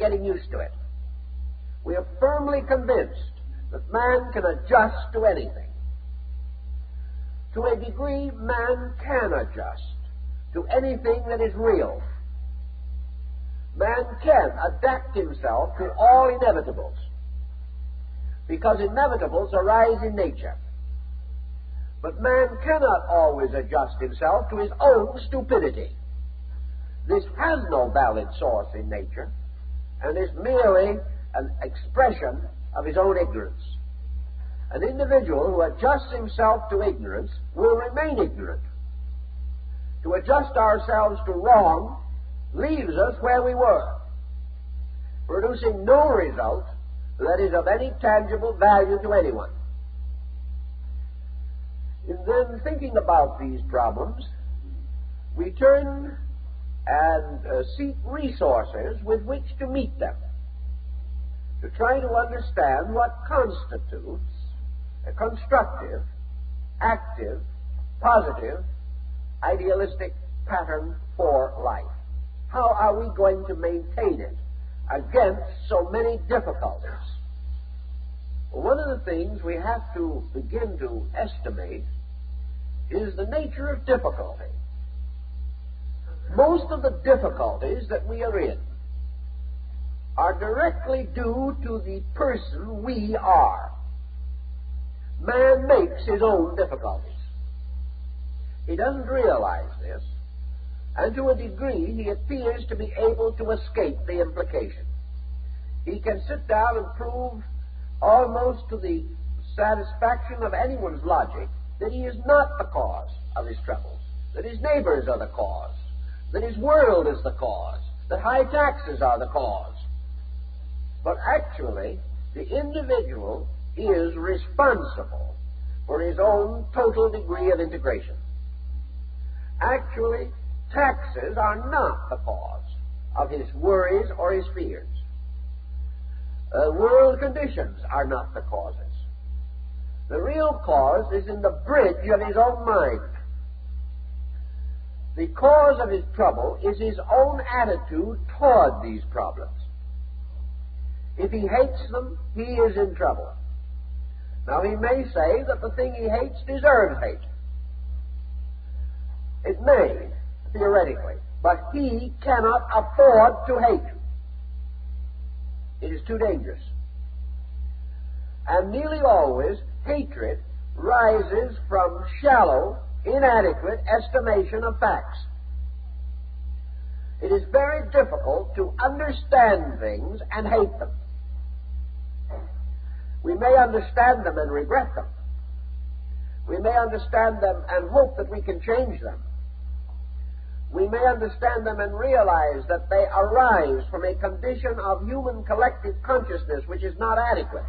getting used to it. We are firmly convinced that man can adjust to anything. To a degree, man can adjust to anything that is real. Man can adapt himself to all inevitables, because inevitables arise in nature. But man cannot always adjust himself to his own stupidity. This has no valid source in nature, and is merely an expression of his own ignorance. An individual who adjusts himself to ignorance will remain ignorant. To adjust ourselves to wrong leaves us where we were, producing no result that is of any tangible value to anyone. In then thinking about these problems, we turn and seek resources with which to meet them, to try to understand what constitutes a constructive, active, positive, idealistic pattern for life. How are we going to maintain it against so many difficulties? Well, one of the things we have to begin to estimate is the nature of difficulty. Most of the difficulties that we are in are directly due to the person we are. Man makes his own difficulties. He doesn't realize this, and to a degree he appears to be able to escape the implication. He can sit down and prove almost to the satisfaction of anyone's logic that he is not the cause of his troubles, that his neighbors are the cause, that his world is the cause, that high taxes are the cause. But actually, the individual is responsible for his own total degree of integration. Actually, taxes are not the cause of his worries or his fears. World conditions are not the causes. The real cause is in the bridge of his own mind. The cause of his trouble is his own attitude toward these problems. If he hates them, he is in trouble. Now, he may say that the thing he hates deserves hate. It may, theoretically, but he cannot afford to hate. It is too dangerous. And nearly always, hatred rises from shallow, inadequate estimation of facts. It is very difficult to understand things and hate them. We may understand them and regret them. We may understand them and hope that we can change them. We may understand them and realize that they arise from a condition of human collective consciousness which is not adequate.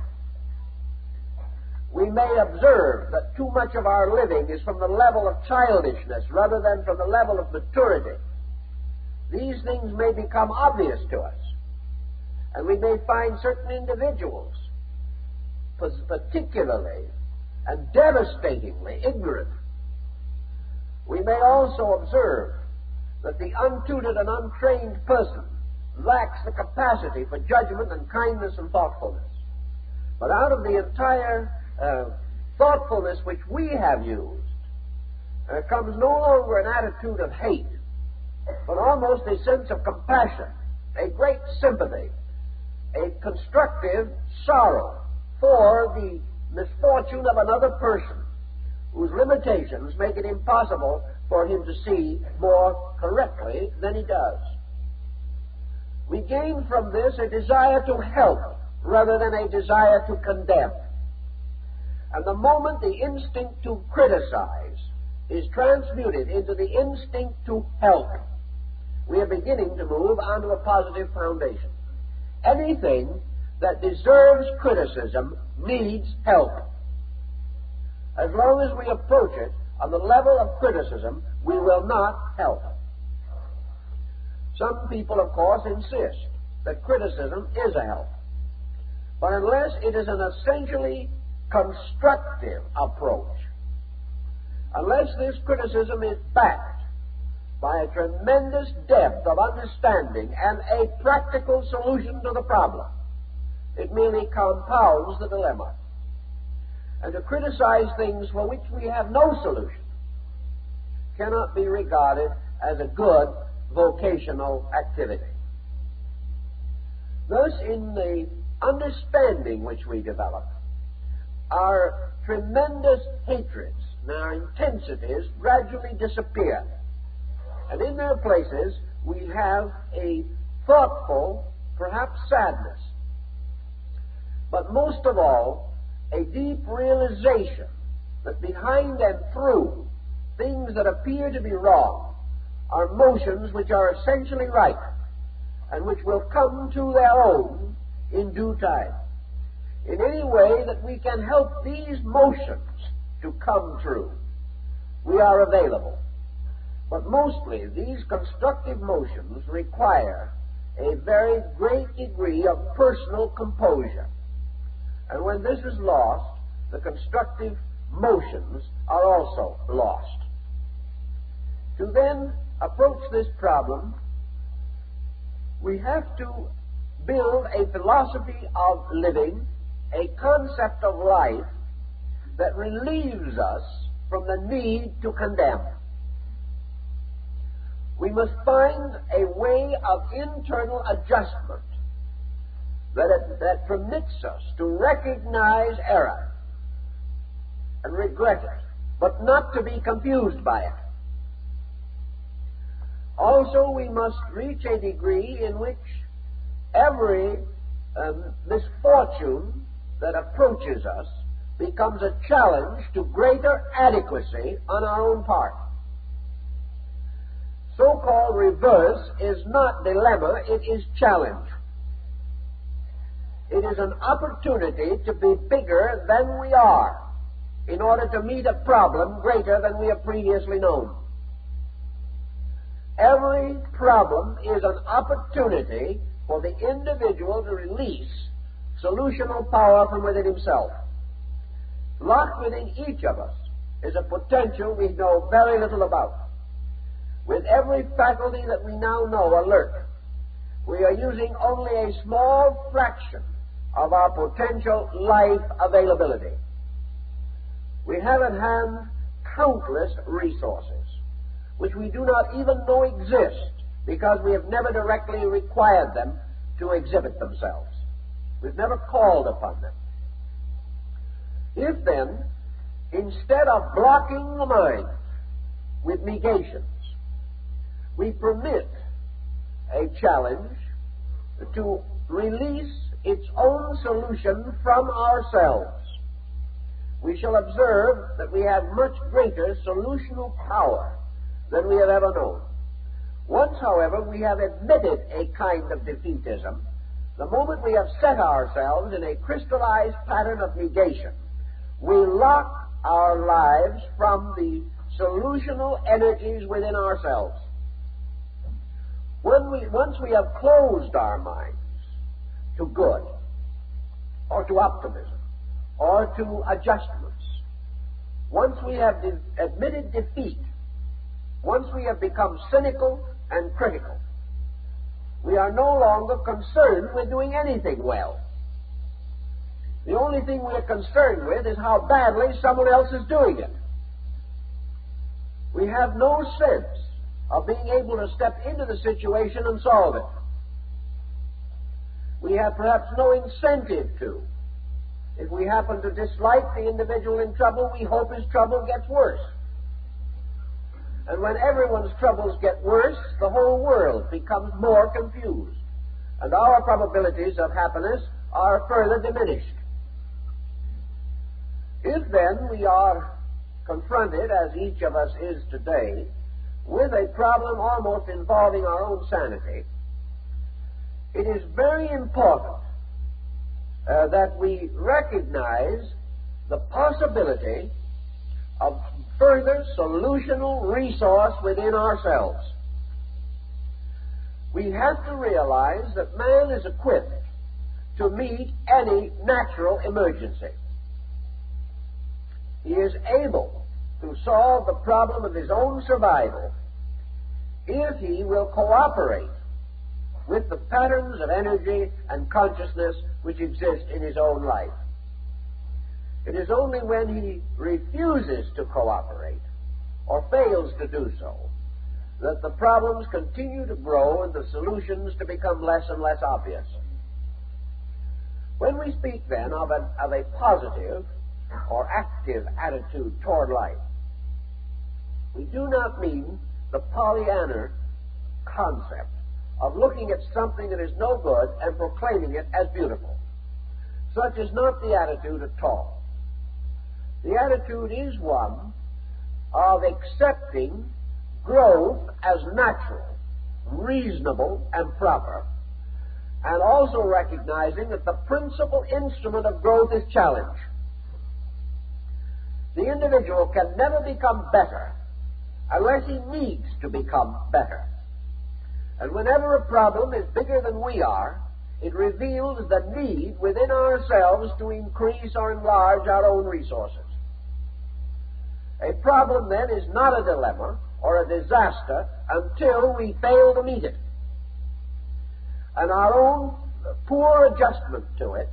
We may observe that too much of our living is from the level of childishness rather than from the level of maturity. These things may become obvious to us, and we may find certain individuals particularly and devastatingly ignorant. We may also observe that the untutored and untrained person lacks the capacity for judgment and kindness and thoughtfulness. But out of the entire thoughtfulness which we have used comes no longer an attitude of hate, but almost a sense of compassion, a great sympathy, a constructive sorrow for the misfortune of another person whose limitations make it impossible for him to see more correctly than he does. We gain from this a desire to help rather than a desire to condemn. And the moment the instinct to criticize is transmuted into the instinct to help, we are beginning to move onto a positive foundation. Anything that deserves criticism needs help. As long as we approach it on the level of criticism, we will not help. Some people, of course, insist that criticism is a help. But unless it is an essentially constructive approach, unless this criticism is backed by a tremendous depth of understanding and a practical solution to the problem. It merely compounds the dilemma. And to criticize things for which we have no solution cannot be regarded as a good vocational activity. Thus, in the understanding which we develop, our tremendous hatreds and our intensities gradually disappear. And in their places, we have a thoughtful, perhaps sadness, but most of all, a deep realization that behind and through things that appear to be wrong are motions which are essentially right and which will come to their own in due time. In any way that we can help these motions to come true, we are available. But mostly these constructive motions require a very great degree of personal composure. And when this is lost, the constructive motions are also lost. To then approach this problem, we have to build a philosophy of living, a concept of life that relieves us from the need to condemn. We must find a way of internal adjustment that permits us to recognize error and regret it, but not to be confused by it. Also, we must reach a degree in which every misfortune that approaches us becomes a challenge to greater adequacy on our own part. So-called reverse is not dilemma, it is challenge. It is an opportunity to be bigger than we are in order to meet a problem greater than we have previously known. Every problem is an opportunity for the individual to release solutional power from within himself. Locked within each of us is a potential we know very little about. With every faculty that we now know alert, we are using only a small fraction of our potential life availability. We have at hand countless resources which we do not even know exist because we have never directly required them to exhibit themselves. We've never called upon them. If then, instead of blocking the mind with negations, we permit a challenge to release its own solution from ourselves, we shall observe that we have much greater solutional power than we have ever known. Once, however, we have admitted a kind of defeatism, the moment we have set ourselves in a crystallized pattern of negation, we lock our lives from the solutional energies within ourselves. Once we have closed our minds to good, or to optimism, or to adjustments, once we have admitted defeat, once we have become cynical and critical, we are no longer concerned with doing anything well. The only thing we are concerned with is how badly someone else is doing it. We have no sense of being able to step into the situation and solve it. We have perhaps no incentive to. If we happen to dislike the individual in trouble, we hope his trouble gets worse. And when everyone's troubles get worse, the whole world becomes more confused, and our probabilities of happiness are further diminished. If then we are confronted, as each of us is today, with a problem almost involving our own sanity, it is very important that we recognize the possibility of further solutional resource within ourselves. We have to realize that man is equipped to meet any natural emergency. He is able to solve the problem of his own survival if he will cooperate with the patterns of energy and consciousness which exist in his own life. It is only when he refuses to cooperate or fails to do so that the problems continue to grow and the solutions to become less and less obvious. When we speak then of a positive or active attitude toward life, we do not mean the Pollyanna concept of looking at something that is no good and proclaiming it as beautiful. Such is not the attitude at all. The attitude is one of accepting growth as natural, reasonable, and proper, and also recognizing that the principal instrument of growth is challenge. The individual can never become better unless he needs to become better. And whenever a problem is bigger than we are, it reveals the need within ourselves to increase or enlarge our own resources. A problem, then, is not a dilemma or a disaster until we fail to meet it. And our own poor adjustment to it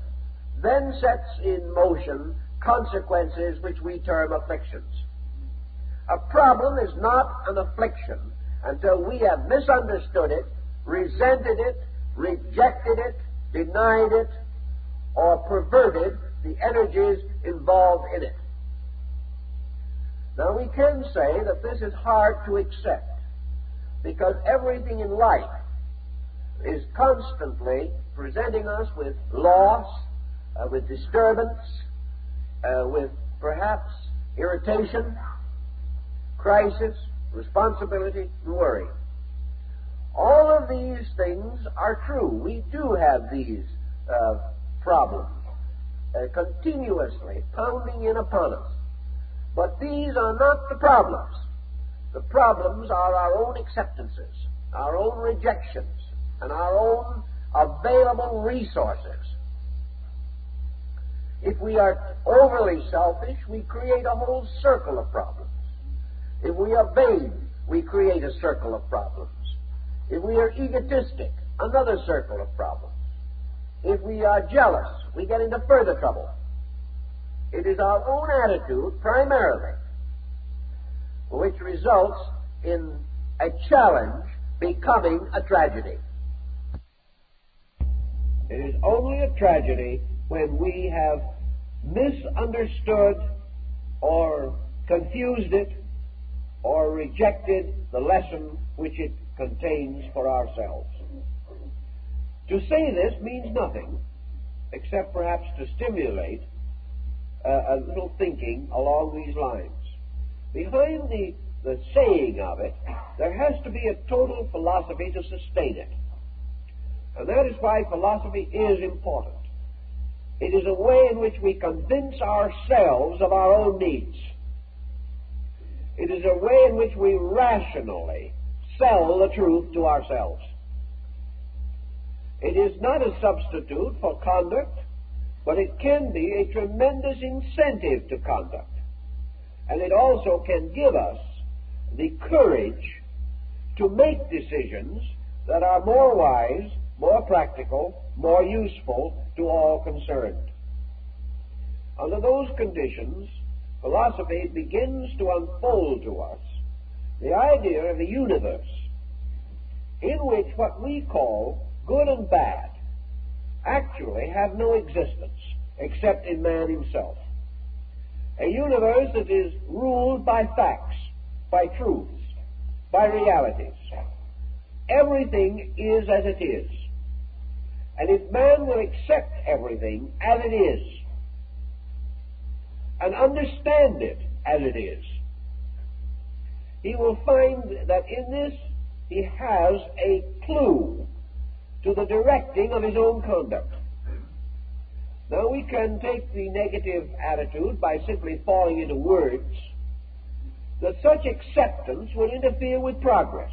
then sets in motion consequences which we term afflictions. A problem is not an affliction until we have misunderstood it, resented it, rejected it, denied it, or perverted the energies involved in it. Now, we can say that this is hard to accept because everything in life is constantly presenting us with loss, with disturbance, with perhaps irritation, crisis, responsibility, and worry. All of these things are true. We do have these problems continuously pounding in upon us. But these are not the problems. The problems are our own acceptances, our own rejections, and our own available resources. If we are overly selfish, we create a whole circle of problems. If we are vain, we create a circle of problems. If we are egotistic, another circle of problems. If we are jealous, we get into further trouble. It is our own attitude, primarily, which results in a challenge becoming a tragedy. It is only a tragedy when we have misunderstood or confused it or rejected the lesson which it contains for ourselves. To say this means nothing except perhaps to stimulate a little thinking along these lines. Behind the saying of it, there has to be a total philosophy to sustain it. And that is why philosophy is important. It is a way in which we convince ourselves of our own needs. It is a way in which we rationally sell the truth to ourselves. It is not a substitute for conduct, but it can be a tremendous incentive to conduct. And it also can give us the courage to make decisions that are more wise, more practical, more useful to all concerned. Under those conditions, philosophy begins to unfold to us the idea of a universe in which what we call good and bad actually have no existence except in man himself. A universe that is ruled by facts, by truths, by realities. Everything is as it is. And if man will accept everything as it is and understand it as it is, he will find that in this he has a clue to the directing of his own conduct. Now, we can take the negative attitude by simply falling into words that such acceptance will interfere with progress.